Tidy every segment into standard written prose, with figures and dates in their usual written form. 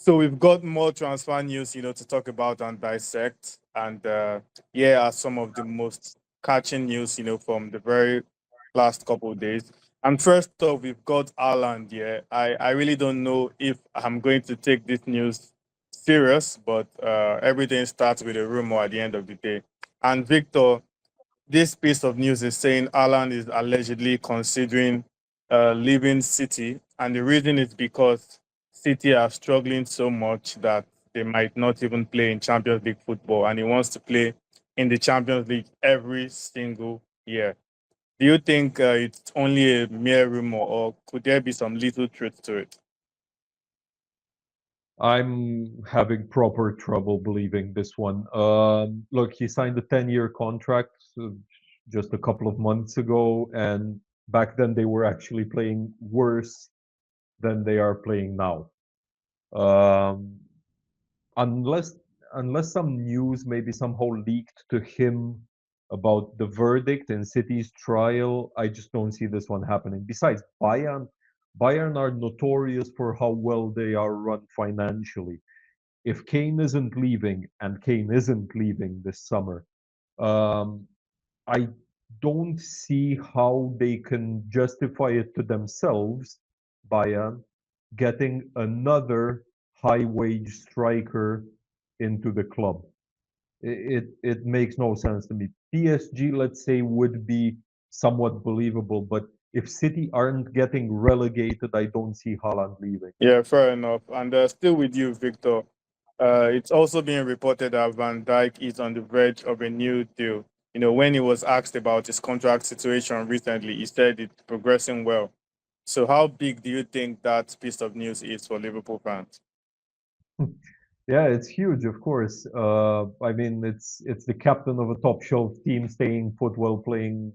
So we've got more transfer news, to talk about and dissect. And here are some of the most catching news, from the very last couple of days. And first off, we've got Haaland here. I really don't know if I'm going to take this news serious, but everything starts with a rumor at the end of the day. And Victor, this piece of news is saying Alan is allegedly considering leaving City, and the reason is because City are struggling so much that they might not even play in Champions League football, and he wants to play in the Champions League every single year. Do you think it's only a mere rumor, or could there be some little truth to it? I'm having proper trouble believing this one. Look, he signed a 10-year contract just a couple of months ago, and back then they were actually playing worse than they are playing now. Um, unless unless some news maybe somehow leaked to him about the verdict in City's trial, I just don't see this one happening. Besides, Bayern are notorious for how well they are run financially. If Kane isn't leaving, and Kane isn't leaving this summer, um, I don't see how they can justify it to themselves, Bayern, getting another high wage striker into the club. It makes no sense to me. PSG, let's say, would be somewhat believable, but if City aren't getting relegated, I don't see Haaland leaving. Yeah, fair enough. And still with you, Victor. It's also being reported that Van Dijk is on the verge of a new deal. When he was asked about his contract situation recently, he said it's progressing well. So, how big do you think that piece of news is for Liverpool fans? Yeah, it's huge, of course. I mean, it's the captain of a top shelf team staying put while playing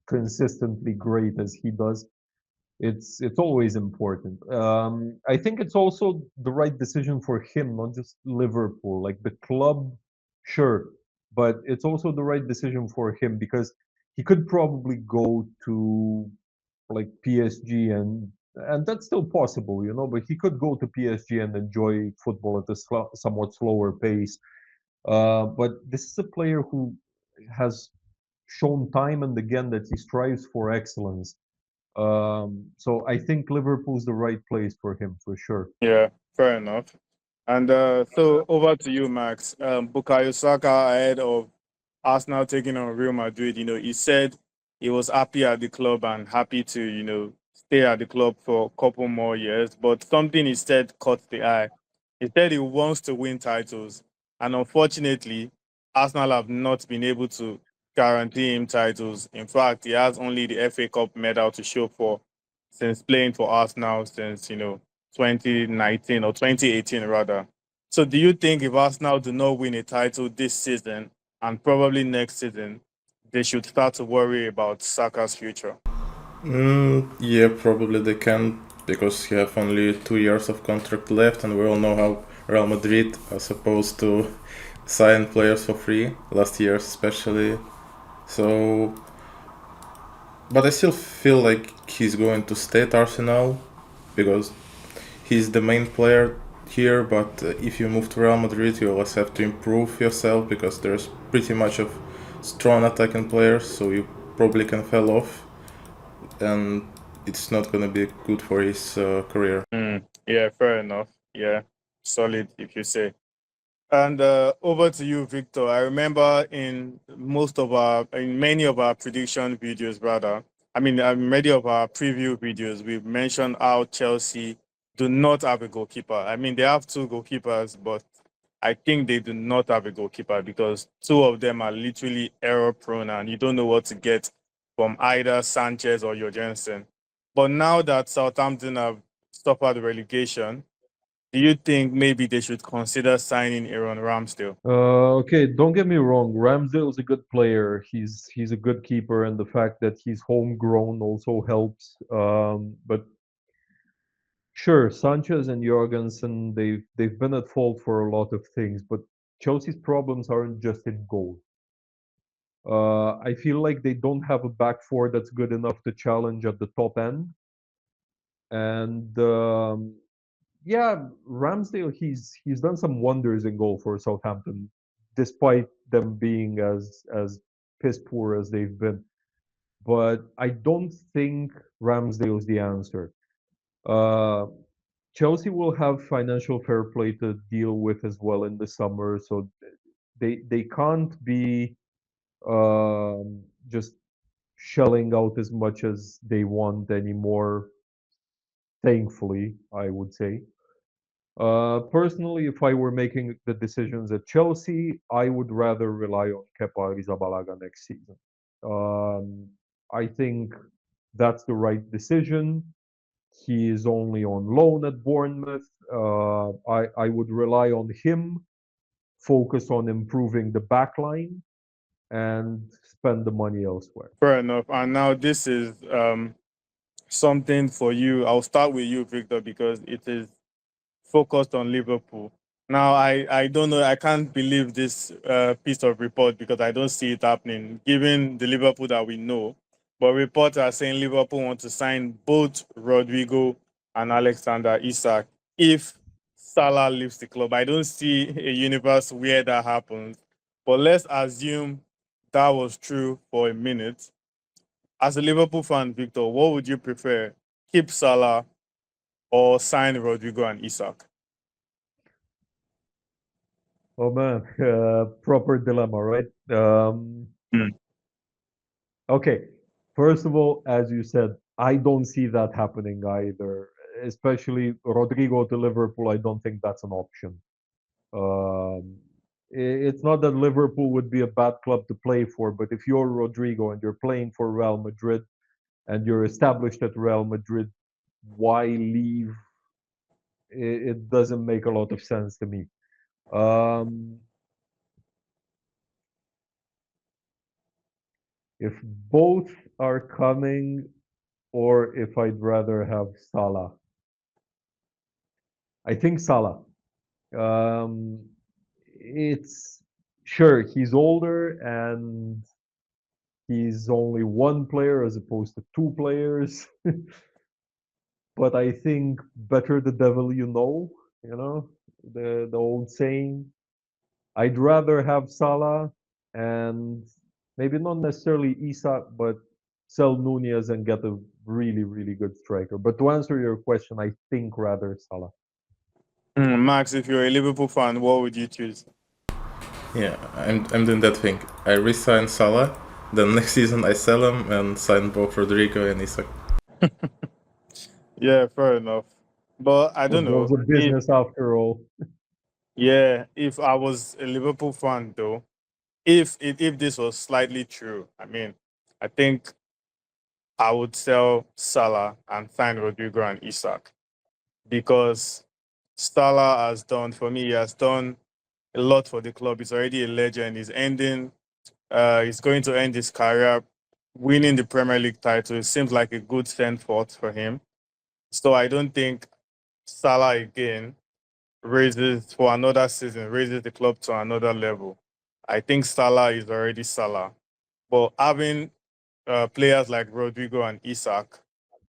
consistently great as he does. It's always important. I think it's also the right decision for him, not just Liverpool. Like the club, sure, but it's also the right decision for him because he could probably go to like PSG and that's still possible, But he could go to PSG and enjoy football at a somewhat slower pace. But this is a player who has shown time and again that he strives for excellence. So I think Liverpool's the right place for him for sure. Yeah, fair enough. And so, over to you, Max. Bukayo Saka ahead of Arsenal taking on Real Madrid. He said he was happy at the club and happy to, stay at the club for a couple more years. But something he said caught the eye. He said he wants to win titles. And unfortunately, Arsenal have not been able to guarantee him titles. In fact, he has only the FA Cup medal to show for since playing for Arsenal since, 2019 or 2018 rather. So do you think if Arsenal do not win a title this season and probably next season, they should start to worry about Saka's future? Yeah, probably they can because he have only 2 years of contract left, and we all know how Real Madrid are supposed to sign players for free last year, especially. So, but I still feel like he's going to stay at Arsenal because he's the main player here. But if you move to Real Madrid, you always have to improve yourself because there's pretty much of strong attacking players, so you probably can fall off and it's not going to be good for his career. Yeah, fair enough. Yeah, solid if you say. And over to you, Victor. I remember in many of our prediction videos, rather, I mean, many of our preview videos, we've mentioned how Chelsea do not have a goalkeeper. I mean, they have two goalkeepers, but I think they do not have a goalkeeper because two of them are literally error prone and you don't know what to get from either Sanchez or Jorgensen. But now that Southampton have suffered relegation, do you think maybe they should consider signing Aaron Ramsdale? Okay, don't get me wrong. Ramsdale's a good player. He's a good keeper, and the fact that he's homegrown also helps. But sure, Sanchez and Jorgensen, they've been at fault for a lot of things, but Chelsea's problems aren't just in goal. I feel like they don't have a back four that's good enough to challenge at the top end, and yeah, Ramsdale, he's done some wonders in goal for Southampton, despite them being as piss poor as they've been. But I don't think Ramsdale's the answer. Uh, Chelsea will have financial fair play to deal with as well in the summer, so they can't be just shelling out as much as they want anymore. Thankfully, I would say. Personally, if I were making the decisions at Chelsea, I would rather rely on Kepa Arrizabalaga next season. Um, I think that's the right decision. He is only on loan at Bournemouth. I would rely on him, focus on improving the back line, and spend the money elsewhere. Fair enough. And now this is something for you. I'll start with you, Victor, because it is focused on Liverpool. Now, I don't know. I can't believe this piece of report because I don't see it happening, given the Liverpool that we know. But reports are saying Liverpool want to sign both Rodrigo and Alexander Isak if Salah leaves the club. I don't see a universe where that happens. But let's assume that was true for a minute. As a Liverpool fan, Victor, what would you prefer? Keep Salah or sign Rodrigo and Isak? Oh man, proper dilemma, right? Hmm. Okay. First of all, as you said, I don't see that happening either. Especially Rodrigo to Liverpool, I don't think that's an option. Um, it's not that Liverpool would be a bad club to play for, but if you're Rodrigo and you're playing for Real Madrid and you're established at Real Madrid, why leave? It doesn't make a lot of sense to me. Um, if both are coming, or if I'd rather have Salah. I think Salah. Um, it's sure he's older and he's only one player as opposed to two players. But I think better the devil you know, the old saying. I'd rather have Salah and maybe not necessarily Isak, but sell Nunez and get a really, really good striker. But to answer your question, I think rather Salah. Max, if you're a Liverpool fan, what would you choose? Yeah, I'm doing that thing. I re-sign Salah, then next season I sell him and sign both Rodrigo and Isak. Yeah, fair enough. But I don't Football's know a if business after all. yeah, if I was a Liverpool fan though, if this was slightly true, I mean, I think I would sell Salah and sign Rodrigo and Isak because Salah has done for me. He has done a lot for the club. He's already a legend. He's ending. He's going to end his career winning the Premier League title. It seems like a good send forth for him. So I don't think Salah again raises for another season, raises the club to another level. I think Salah is already Salah. But having players like Rodrigo and Isak,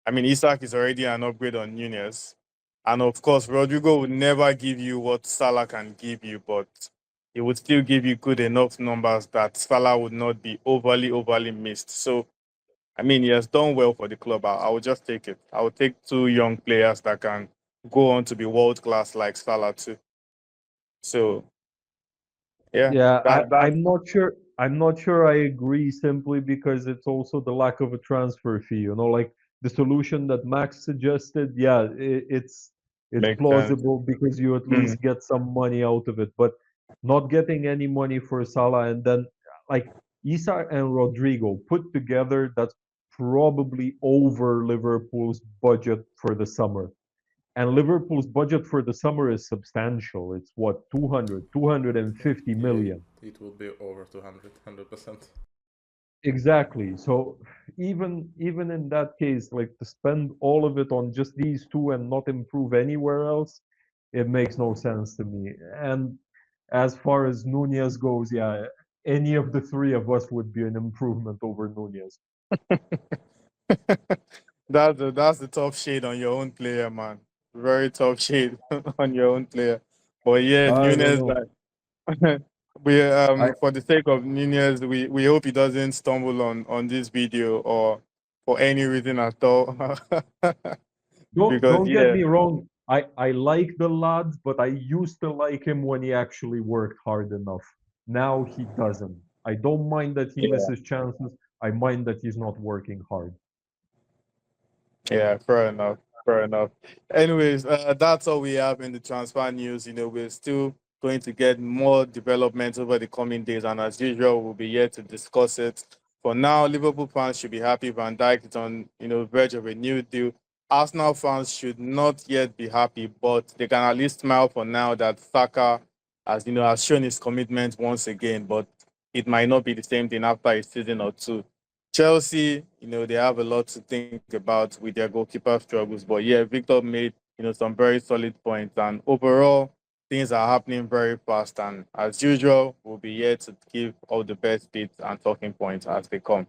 I mean, Isak is already an upgrade on Nunez. And of course, Rodrigo would never give you what Salah can give you, but he would still give you good enough numbers that Salah would not be overly missed. So, I mean, he has done well for the club. I will just take it. I will take two young players that can go on to be world class like Salah too. So, yeah, Yeah, that I'm not sure. I'm not sure I agree simply because it's also the lack of a transfer fee. You know, like the solution that Max suggested. Yeah, it's makes sense. plausible because you at Mm. least get some money out of it. But not getting any money for Salah and then like Isak and Rodrigo put together, that's probably over Liverpool's budget for the summer. And Liverpool's budget for the summer is substantial. It's what, 250 Yeah, million. it will be over 200, 100%. Exactly. So even in that case, like to spend all of it on just these two and not improve anywhere else, it makes no sense to me. And as far as Nunez goes, yeah, any of the three of us would be an improvement over Nunez. That's the tough shade on your own player, man. very tough shade on your own player. But yeah, I don't Nunez, know. like, we I for the sake of Nunez, we hope he doesn't stumble on this video or for any reason at all. Because don't get yeah, me wrong. I like the lads, but I used to like him when he actually worked hard enough. Now he doesn't. I don't mind that he yeah, misses chances. I mind that he's not working hard. yeah, fair enough, fair enough. Anyways, that's all we have in the transfer news. We're still going to get more developments over the coming days, and as usual, we'll be here to discuss it. For now, Liverpool fans should be happy. Van Dijk is on, verge of a new deal. Arsenal fans should not yet be happy, but they can at least smile for now that Saka has shown his commitment once again. But it might not be the same thing after a season or two. Chelsea, they have a lot to think about with their goalkeeper struggles. But yeah, Victor made, some very solid points. And overall, things are happening very fast. And as usual, we'll be here to give all the best bits and talking points as they come.